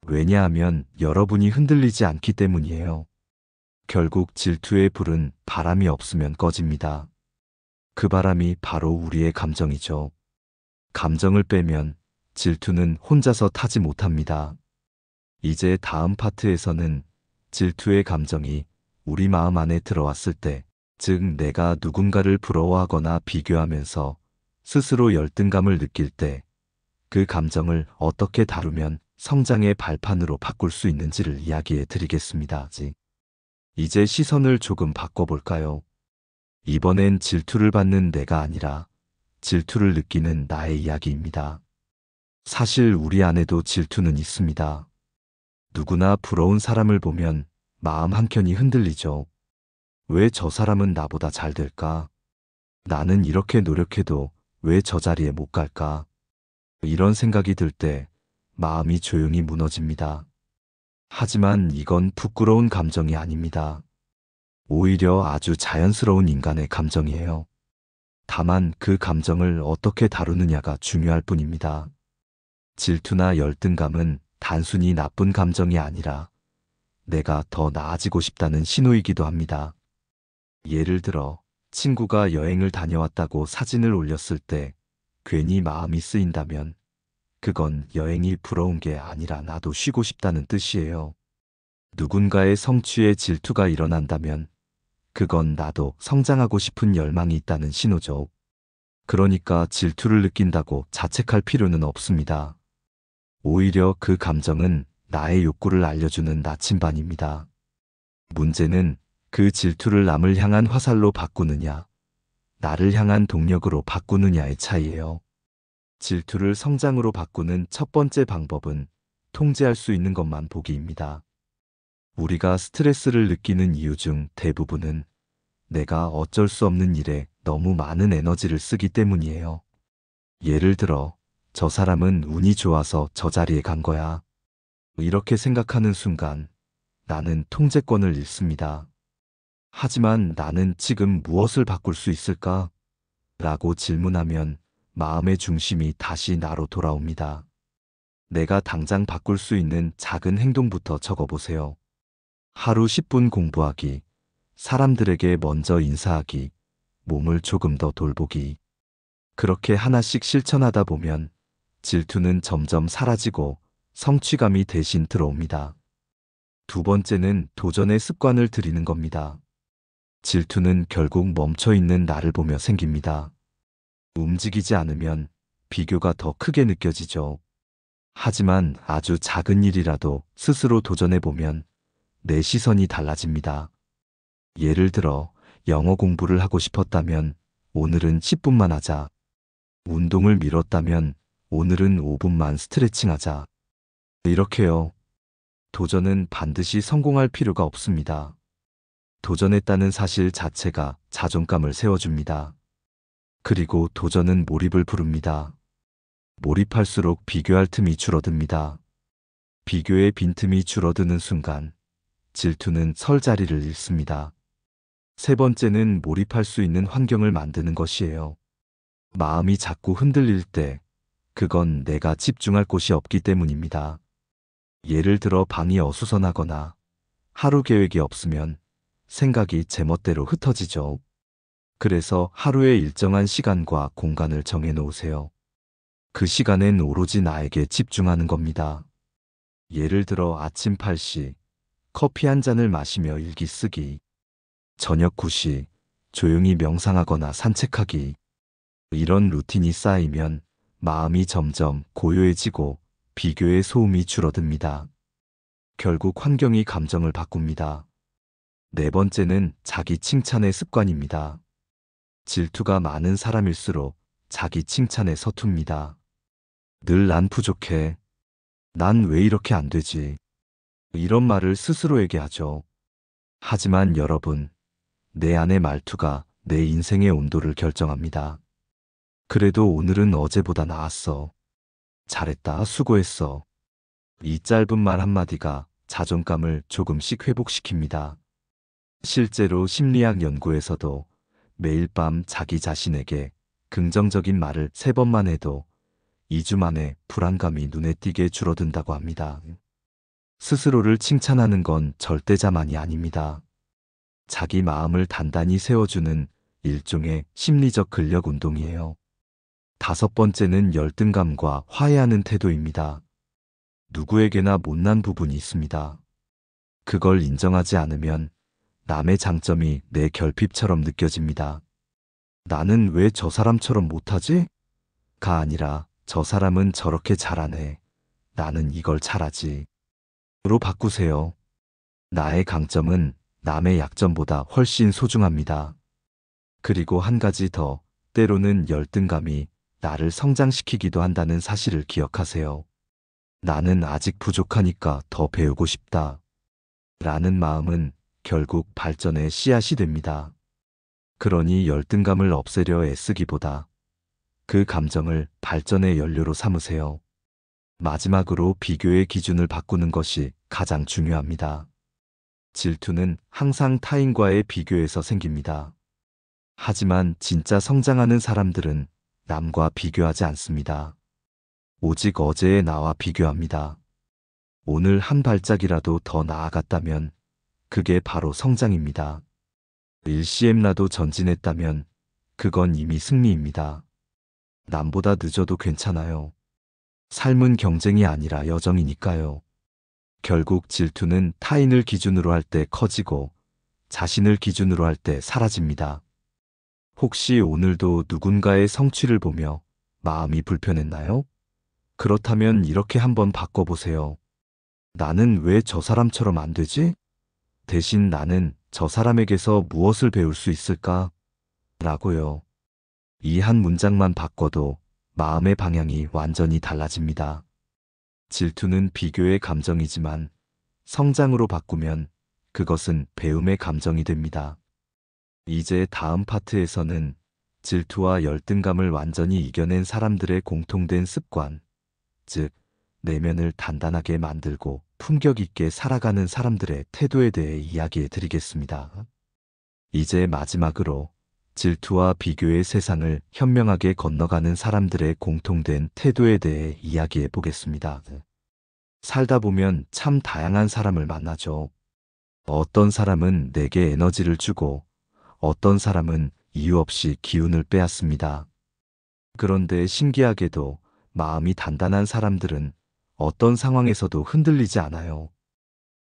왜냐하면 여러분이 흔들리지 않기 때문이에요. 결국 질투의 불은 바람이 없으면 꺼집니다. 그 바람이 바로 우리의 감정이죠. 감정을 빼면 질투는 혼자서 타지 못합니다. 이제 다음 파트에서는 질투의 감정이 우리 마음 안에 들어왔을 때, 즉 내가 누군가를 부러워하거나 비교하면서 스스로 열등감을 느낄 때 그 감정을 어떻게 다루면 성장의 발판으로 바꿀 수 있는지를 이야기해 드리겠습니다. 이제 시선을 조금 바꿔볼까요? 이번엔 질투를 받는 내가 아니라 질투를 느끼는 나의 이야기입니다. 사실 우리 안에도 질투는 있습니다. 누구나 부러운 사람을 보면 마음 한켠이 흔들리죠. 왜 저 사람은 나보다 잘 될까? 나는 이렇게 노력해도 왜 저 자리에 못 갈까? 이런 생각이 들 때 마음이 조용히 무너집니다. 하지만 이건 부끄러운 감정이 아닙니다. 오히려 아주 자연스러운 인간의 감정이에요. 다만 그 감정을 어떻게 다루느냐가 중요할 뿐입니다. 질투나 열등감은 단순히 나쁜 감정이 아니라 내가 더 나아지고 싶다는 신호이기도 합니다. 예를 들어 친구가 여행을 다녀왔다고 사진을 올렸을 때 괜히 마음이 쓰인다면 그건 여행이 부러운 게 아니라 나도 쉬고 싶다는 뜻이에요. 누군가의 성취에 질투가 일어난다면 그건 나도 성장하고 싶은 열망이 있다는 신호죠. 그러니까 질투를 느낀다고 자책할 필요는 없습니다. 오히려 그 감정은 나의 욕구를 알려주는 나침반입니다. 문제는 그 질투를 남을 향한 화살로 바꾸느냐, 나를 향한 동력으로 바꾸느냐의 차이예요. 질투를 성장으로 바꾸는 첫 번째 방법은 통제할 수 있는 것만 보기입니다. 우리가 스트레스를 느끼는 이유 중 대부분은 내가 어쩔 수 없는 일에 너무 많은 에너지를 쓰기 때문이에요. 예를 들어, 저 사람은 운이 좋아서 저 자리에 간 거야. 이렇게 생각하는 순간 나는 통제권을 잃습니다. 하지만 나는 지금 무엇을 바꿀 수 있을까? 라고 질문하면 마음의 중심이 다시 나로 돌아옵니다. 내가 당장 바꿀 수 있는 작은 행동부터 적어보세요. 하루 10분 공부하기, 사람들에게 먼저 인사하기, 몸을 조금 더 돌보기. 그렇게 하나씩 실천하다 보면 질투는 점점 사라지고 성취감이 대신 들어옵니다. 두 번째는 도전의 습관을 들이는 겁니다. 질투는 결국 멈춰 있는 나를 보며 생깁니다. 움직이지 않으면 비교가 더 크게 느껴지죠. 하지만 아주 작은 일이라도 스스로 도전해보면 내 시선이 달라집니다. 예를 들어 영어 공부를 하고 싶었다면 오늘은 10분만 하자. 운동을 미뤘다면 오늘은 5분만 스트레칭 하자. 이렇게요. 도전은 반드시 성공할 필요가 없습니다. 도전했다는 사실 자체가 자존감을 세워줍니다. 그리고 도전은 몰입을 부릅니다. 몰입할수록 비교할 틈이 줄어듭니다. 비교의 빈틈이 줄어드는 순간 질투는 설 자리를 잃습니다. 세 번째는 몰입할 수 있는 환경을 만드는 것이에요. 마음이 자꾸 흔들릴 때 그건 내가 집중할 곳이 없기 때문입니다. 예를 들어 방이 어수선하거나 하루 계획이 없으면 생각이 제멋대로 흩어지죠. 그래서 하루에 일정한 시간과 공간을 정해 놓으세요. 그 시간엔 오로지 나에게 집중하는 겁니다. 예를 들어 아침 8시 커피 한 잔을 마시며 일기 쓰기, 저녁 9시 조용히 명상하거나 산책하기. 이런 루틴이 쌓이면 마음이 점점 고요해지고 비교의 소음이 줄어듭니다. 결국 환경이 감정을 바꿉니다. 네 번째는 자기 칭찬의 습관입니다. 질투가 많은 사람일수록 자기 칭찬에 서툽니다. 늘 난 부족해. 난 왜 이렇게 안 되지? 이런 말을 스스로에게 하죠. 하지만 여러분, 내 안의 말투가 내 인생의 온도를 결정합니다. 그래도 오늘은 어제보다 나았어. 잘했다, 수고했어. 이 짧은 말 한마디가 자존감을 조금씩 회복시킵니다. 실제로 심리학 연구에서도 매일 밤 자기 자신에게 긍정적인 말을 3번만 해도 2주 만에 불안감이 눈에 띄게 줄어든다고 합니다. 스스로를 칭찬하는 건 절대 자만이 아닙니다. 자기 마음을 단단히 세워주는 일종의 심리적 근력 운동이에요. 다섯 번째는 열등감과 화해하는 태도입니다. 누구에게나 못난 부분이 있습니다. 그걸 인정하지 않으면 남의 장점이 내 결핍처럼 느껴집니다. 나는 왜 저 사람처럼 못하지? 가 아니라 저 사람은 저렇게 잘하네. 나는 이걸 잘하지. 로 바꾸세요. 나의 강점은 남의 약점보다 훨씬 소중합니다. 그리고 한 가지 더, 때로는 열등감이 나를 성장시키기도 한다는 사실을 기억하세요. 나는 아직 부족하니까 더 배우고 싶다. 라는 마음은 결국 발전의 씨앗이 됩니다. 그러니 열등감을 없애려 애쓰기보다 그 감정을 발전의 연료로 삼으세요. 마지막으로 비교의 기준을 바꾸는 것이 가장 중요합니다. 질투는 항상 타인과의 비교에서 생깁니다. 하지만 진짜 성장하는 사람들은 남과 비교하지 않습니다. 오직 어제의 나와 비교합니다. 오늘 한 발짝이라도 더 나아갔다면 그게 바로 성장입니다. 일시엠라도 전진했다면 그건 이미 승리입니다. 남보다 늦어도 괜찮아요. 삶은 경쟁이 아니라 여정이니까요. 결국 질투는 타인을 기준으로 할 때 커지고 자신을 기준으로 할 때 사라집니다. 혹시 오늘도 누군가의 성취를 보며 마음이 불편했나요? 그렇다면 이렇게 한번 바꿔보세요. 나는 왜 저 사람처럼 안 되지? 대신 나는 저 사람에게서 무엇을 배울 수 있을까? 라고요. 이 한 문장만 바꿔도 마음의 방향이 완전히 달라집니다. 질투는 비교의 감정이지만 성장으로 바꾸면 그것은 배움의 감정이 됩니다. 이제 다음 파트에서는 질투와 열등감을 완전히 이겨낸 사람들의 공통된 습관, 즉, 내면을 단단하게 만들고 품격 있게 살아가는 사람들의 태도에 대해 이야기해 드리겠습니다. 이제 마지막으로 질투와 비교의 세상을 현명하게 건너가는 사람들의 공통된 태도에 대해 이야기해 보겠습니다. 살다 보면 참 다양한 사람을 만나죠. 어떤 사람은 내게 에너지를 주고 어떤 사람은 이유 없이 기운을 빼앗습니다. 그런데 신기하게도 마음이 단단한 사람들은 어떤 상황에서도 흔들리지 않아요.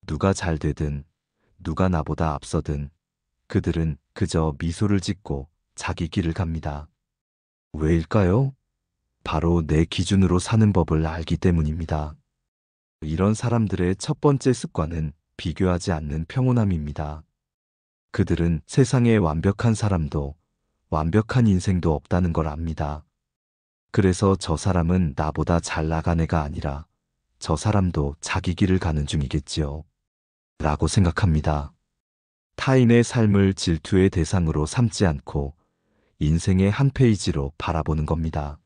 누가 잘 되든 누가 나보다 앞서든 그들은 그저 미소를 짓고 자기 길을 갑니다. 왜일까요? 바로 내 기준으로 사는 법을 알기 때문입니다. 이런 사람들의 첫 번째 습관은 비교하지 않는 평온함입니다. 그들은 세상에 완벽한 사람도 완벽한 인생도 없다는 걸 압니다. 그래서 저 사람은 나보다 잘 나간 애가 아니라 저 사람도 자기 길을 가는 중이겠지요. 라고 생각합니다. 타인의 삶을 질투의 대상으로 삼지 않고 인생의 한 페이지로 바라보는 겁니다.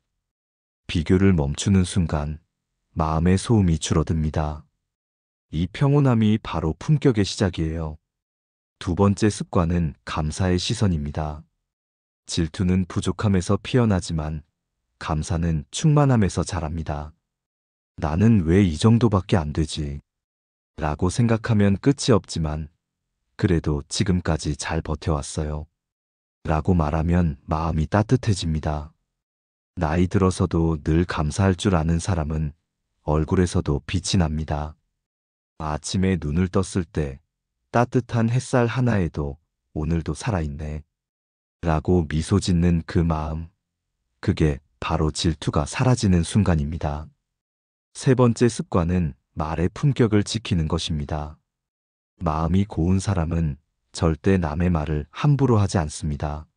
비교를 멈추는 순간 마음의 소음이 줄어듭니다. 이 평온함이 바로 품격의 시작이에요. 두 번째 습관은 감사의 시선입니다. 질투는 부족함에서 피어나지만 감사는 충만함에서 자랍니다. 나는 왜 이 정도밖에 안 되지? 라고 생각하면 끝이 없지만 그래도 지금까지 잘 버텨왔어요. 라고 말하면 마음이 따뜻해집니다. 나이 들어서도 늘 감사할 줄 아는 사람은 얼굴에서도 빛이 납니다. 아침에 눈을 떴을 때 따뜻한 햇살 하나에도 오늘도 살아있네. 라고 미소 짓는 그 마음, 그게 바로 질투가 사라지는 순간입니다. 세 번째 습관은 말의 품격을 지키는 것입니다. 마음이 고운 사람은 절대 남의 말을 함부로 하지 않습니다.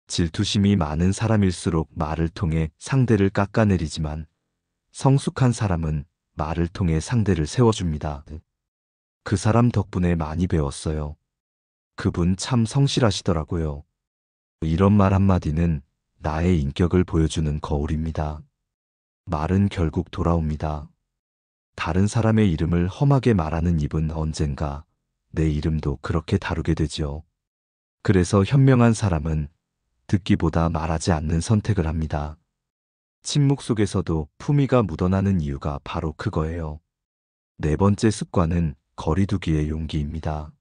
질투심이 많은 사람일수록 말을 통해 상대를 깎아내리지만 성숙한 사람은 말을 통해 상대를 세워줍니다. 그 사람 덕분에 많이 배웠어요. 그분 참 성실하시더라고요. 이런 말 한마디는 나의 인격을 보여주는 거울입니다. 말은 결국 돌아옵니다. 다른 사람의 이름을 험하게 말하는 입은 언젠가 내 이름도 그렇게 다루게 되지요. 그래서 현명한 사람은 듣기보다 말하지 않는 선택을 합니다. 침묵 속에서도 품위가 묻어나는 이유가 바로 그거예요. 네 번째 습관은 거리두기의 용기입니다.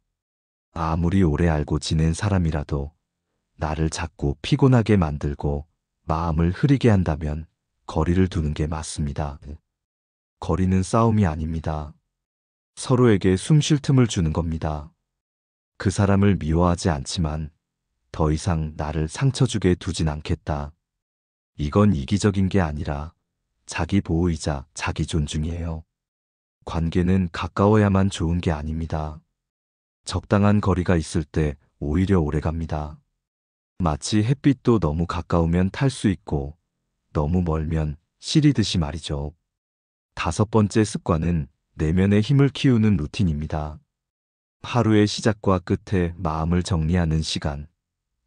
아무리 오래 알고 지낸 사람이라도 나를 자꾸 피곤하게 만들고 마음을 흐리게 한다면 거리를 두는 게 맞습니다. 거리는 싸움이 아닙니다. 서로에게 숨 쉴 틈을 주는 겁니다. 그 사람을 미워하지 않지만 더 이상 나를 상처 주게 두진 않겠다. 이건 이기적인 게 아니라 자기 보호이자 자기 존중이에요. 관계는 가까워야만 좋은 게 아닙니다. 적당한 거리가 있을 때 오히려 오래 갑니다. 마치 햇빛도 너무 가까우면 탈 수 있고 너무 멀면 시리듯이 말이죠. 다섯 번째 습관은 내면의 힘을 키우는 루틴입니다. 하루의 시작과 끝에 마음을 정리하는 시간.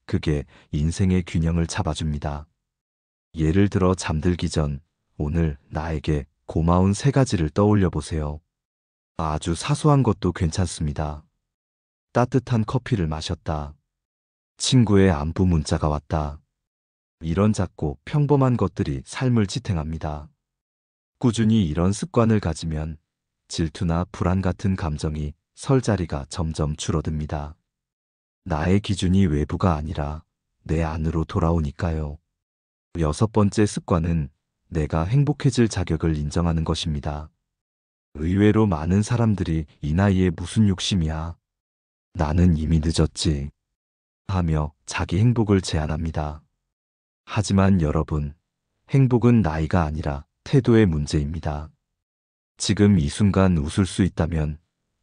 그게 인생의 균형을 잡아줍니다. 예를 들어 잠들기 전 오늘 나에게 고마운 세 가지를 떠올려 보세요. 아주 사소한 것도 괜찮습니다. 따뜻한 커피를 마셨다. 친구의 안부 문자가 왔다. 이런 작고 평범한 것들이 삶을 지탱합니다. 꾸준히 이런 습관을 가지면 질투나 불안 같은 감정이 설 자리가 점점 줄어듭니다. 나의 기준이 외부가 아니라 내 안으로 돌아오니까요. 여섯 번째 습관은 내가 행복해질 자격을 인정하는 것입니다. 의외로 많은 사람들이 이 나이에 무슨 욕심이야. 나는 이미 늦었지. 하며 자기 행복을 제한합니다. 하지만 여러분, 행복은 나이가 아니라 태도의 문제입니다. 지금 이 순간 웃을 수 있다면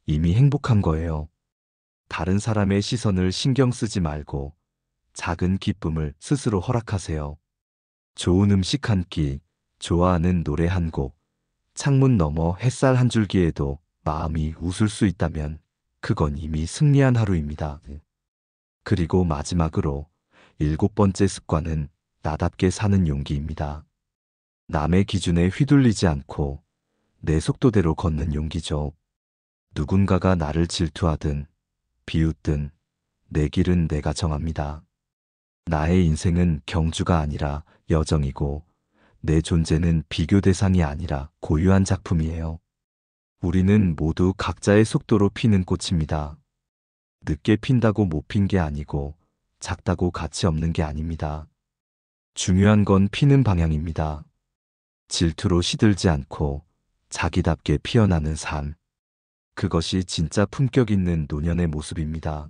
이미 행복한 거예요. 다른 사람의 시선을 신경 쓰지 말고 작은 기쁨을 스스로 허락하세요. 좋은 음식 한 끼, 좋아하는 노래 한 곡, 창문 너머 햇살 한 줄기에도 마음이 웃을 수 있다면 그건 이미 승리한 하루입니다. 그리고 마지막으로 7번째 습관은 나답게 사는 용기입니다. 남의 기준에 휘둘리지 않고 내 속도대로 걷는 용기죠. 누군가가 나를 질투하든 비웃든 내 길은 내가 정합니다. 나의 인생은 경주가 아니라 여정이고 내 존재는 비교 대상이 아니라 고유한 작품이에요. 우리는 모두 각자의 속도로 피는 꽃입니다. 늦게 핀다고 못 핀 게 아니고 작다고 가치 없는 게 아닙니다. 중요한 건 피는 방향입니다. 질투로 시들지 않고 자기답게 피어나는 삶. 그것이 진짜 품격 있는 노년의 모습입니다.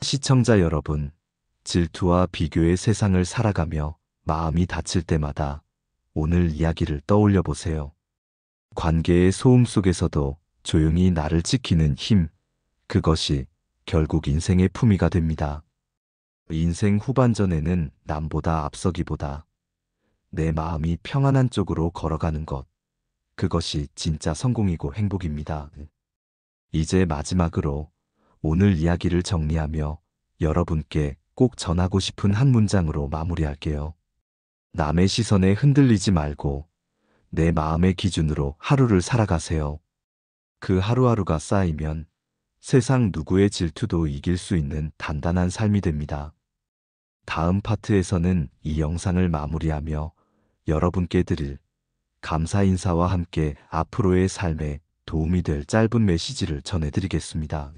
시청자 여러분, 질투와 비교의 세상을 살아가며 마음이 다칠 때마다 오늘 이야기를 떠올려 보세요. 관계의 소음 속에서도 조용히 나를 지키는 힘, 그것이 결국 인생의 품위가 됩니다. 인생 후반전에는 남보다 앞서기보다 내 마음이 평안한 쪽으로 걸어가는 것, 그것이 진짜 성공이고 행복입니다. 이제 마지막으로 오늘 이야기를 정리하며 여러분께 꼭 전하고 싶은 한 문장으로 마무리할게요. 남의 시선에 흔들리지 말고 내 마음의 기준으로 하루를 살아가세요. 그 하루하루가 쌓이면 세상 누구의 질투도 이길 수 있는 단단한 삶이 됩니다. 다음 파트에서는 이 영상을 마무리하며 여러분께 드릴 감사 인사와 함께 앞으로의 삶에 도움이 될 짧은 메시지를 전해드리겠습니다.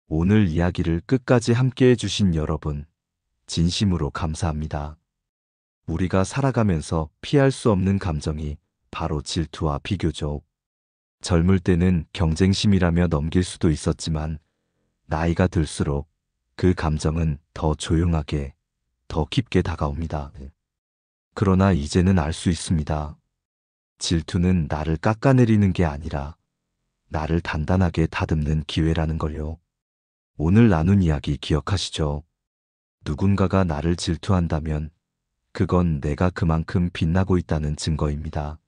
오늘 이야기를 끝까지 함께 해주신 여러분, 진심으로 감사합니다. 우리가 살아가면서 피할 수 없는 감정이 바로 질투와 비교죠. 젊을 때는 경쟁심이라며 넘길 수도 있었지만 나이가 들수록 그 감정은 더 조용하게, 더 깊게 다가옵니다. 그러나 이제는 알 수 있습니다. 질투는 나를 깎아내리는 게 아니라 나를 단단하게 다듬는 기회라는 걸요. 오늘 나눈 이야기 기억하시죠? 누군가가 나를 질투한다면 그건 내가 그만큼 빛나고 있다는 증거입니다.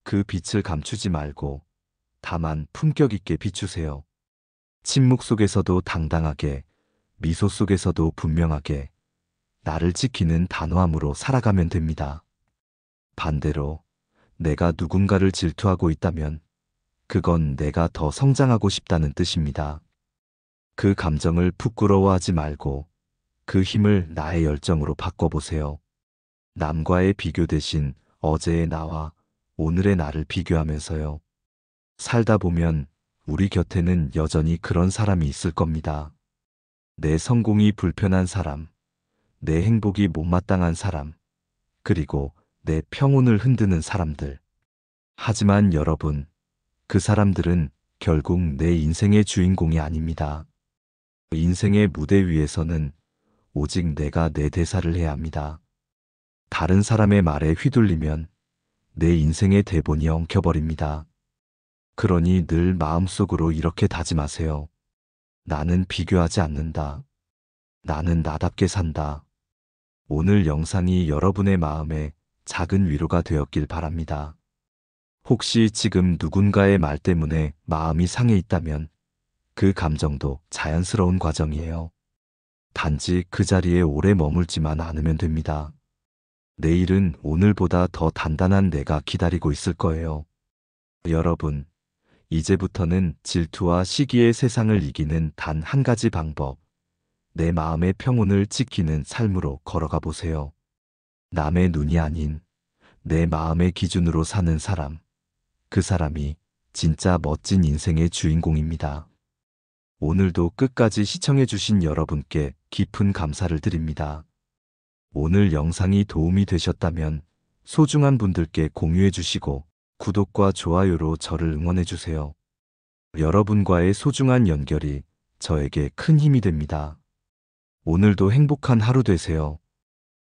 그 빛을 감추지 말고 다만 품격 있게 비추세요. 침묵 속에서도 당당하게, 미소 속에서도 분명하게 나를 지키는 단호함으로 살아가면 됩니다. 반대로 내가 누군가를 질투하고 있다면 그건 내가 더 성장하고 싶다는 뜻입니다. 그 감정을 부끄러워하지 말고 그 힘을 나의 열정으로 바꿔보세요. 남과의 비교 대신 어제의 나와 오늘의 나를 비교하면서요. 살다 보면 우리 곁에는 여전히 그런 사람이 있을 겁니다. 내 성공이 불편한 사람, 내 행복이 못마땅한 사람, 그리고 내 평온을 흔드는 사람들. 하지만 여러분, 그 사람들은 결국 내 인생의 주인공이 아닙니다. 인생의 무대 위에서는 오직 내가 내 대사를 해야 합니다. 다른 사람의 말에 휘둘리면 내 인생의 대본이 엉켜버립니다. 그러니 늘 마음속으로 이렇게 다짐하세요. 나는 비교하지 않는다. 나는 나답게 산다. 오늘 영상이 여러분의 마음에 작은 위로가 되었길 바랍니다. 혹시 지금 누군가의 말 때문에 마음이 상해 있다면 그 감정도 자연스러운 과정이에요. 단지 그 자리에 오래 머물지만 않으면 됩니다. 내일은 오늘보다 더 단단한 내가 기다리고 있을 거예요. 여러분, 이제부터는 질투와 시기의 세상을 이기는 단 한 가지 방법, 내 마음의 평온을 지키는 삶으로 걸어가 보세요. 남의 눈이 아닌 내 마음의 기준으로 사는 사람, 그 사람이 진짜 멋진 인생의 주인공입니다. 오늘도 끝까지 시청해주신 여러분께 깊은 감사를 드립니다. 오늘 영상이 도움이 되셨다면 소중한 분들께 공유해주시고 구독과 좋아요로 저를 응원해주세요. 여러분과의 소중한 연결이 저에게 큰 힘이 됩니다. 오늘도 행복한 하루 되세요.